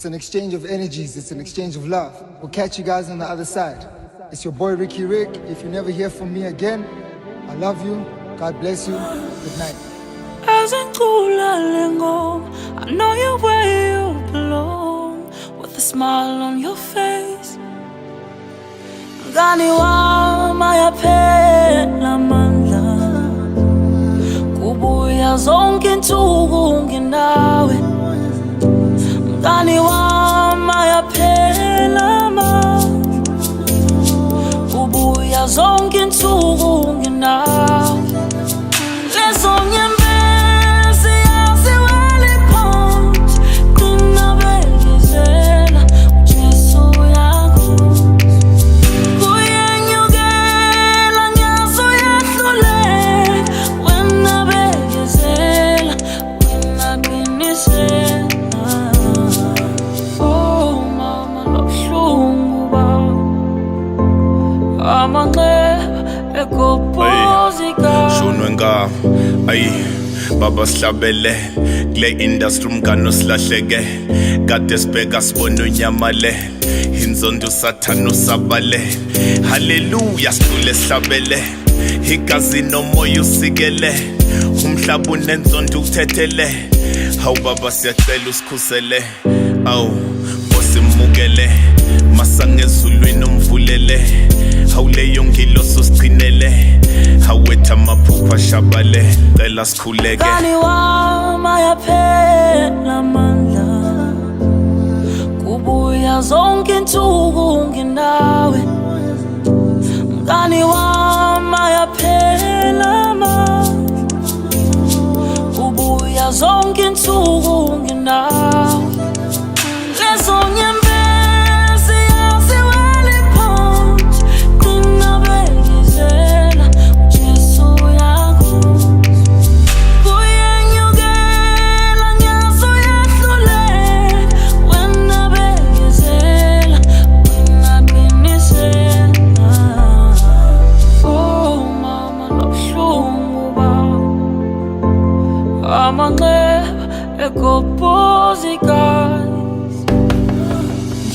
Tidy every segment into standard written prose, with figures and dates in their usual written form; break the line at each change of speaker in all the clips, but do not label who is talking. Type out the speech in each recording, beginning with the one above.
It's an exchange of energies. It's an exchange of love. We'll catch you guys on the other side. It's your boy Ricky Rick. If you never hear from me again, I love you. God bless you. Good night.
As I I know you're where you belong, with a smile on your face. Mngani wami ayaphela amandla, kubuya zonke insuku nginawe. Mngani wami ayaphela amandla, kubuya zonke insuku nginawe. Lezo nyembezi yaziwele phansi, qina bekezela uJesu uyakuza. Kuyenyukela nyazo yahluleka, wena bekezela, wena qinisela. Oh mama lobuhlungu bami, amanxeba ekopozika.
Shunwenga, ayi baba sihlabele kule industry umngane osilahleke kade sibheka sibona unyamale inzondo sathana usabale haleluya sidlule sihlabele igazi nomoya usikele umhlaba unenzondo ukuthethele hawu baba siyacela usikhusele awu osimukele masangezulwini umvulele hawuleyo ngiloso sigcinele hawetha amaphupha shabale cela sikhuleke.
Mngani wami ayaphela amandla, kubuya zonke insuku nginawe. Mngani wami ayaphela amandla, kubuya zonke insuku nginawe. Lezo nyembezi yaziwele phansi, qina bekezela uJesu uyakuza. Kuyenyukela nyazo yahluleka, wena bekezela, wena qinisela. Oh mama lobuhlungu bami, amanxeba ekopozika.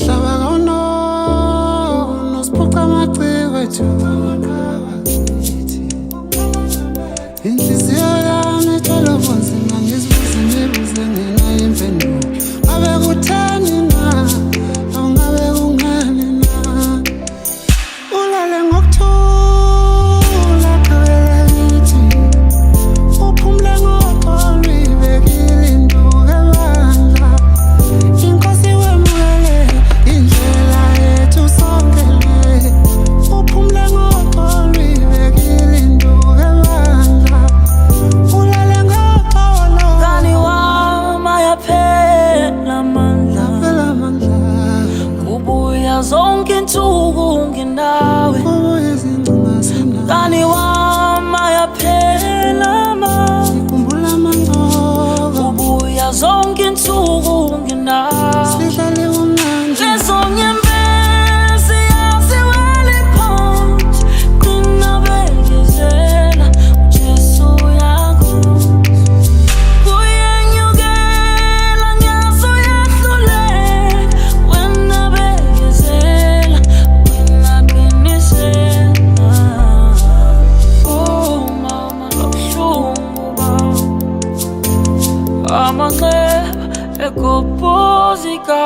Mhlaba kawunono siphuca amaciko ethu, inhliziyo yami ithwele ubunzima ngizibuza imibuzo engenayo impendulo. Ngabe kutheni na, awungabe kungani na? Ulale ngokuthula qhubeka ngithi, uphumule ngoxolo uyibekile induku ebandla. Inkosi wemukele indlela yethu sonke le, uphumule ngoxolo uyibekile induku ebandla. Ulale ngoxolo.
Mngani wami ayaphela amandla,
Phela amandla,
kubuya zonke insuku nginawe.
kubuye izingcinga sinawe.
Mngani wami ayaphela amandla,
Ngikhumbula amangcobo,
kubuya zonke insuku nginawe.
sihlale kumnandi.
Lezo nyembezi yaziwele phansi, qina bekezela uJesu uyakuza. Kuyenyukela nyazo yahluleka, wena bekezela, wena qinisela. Oh mama lobuhlungu bami, amanxeba ekopozika.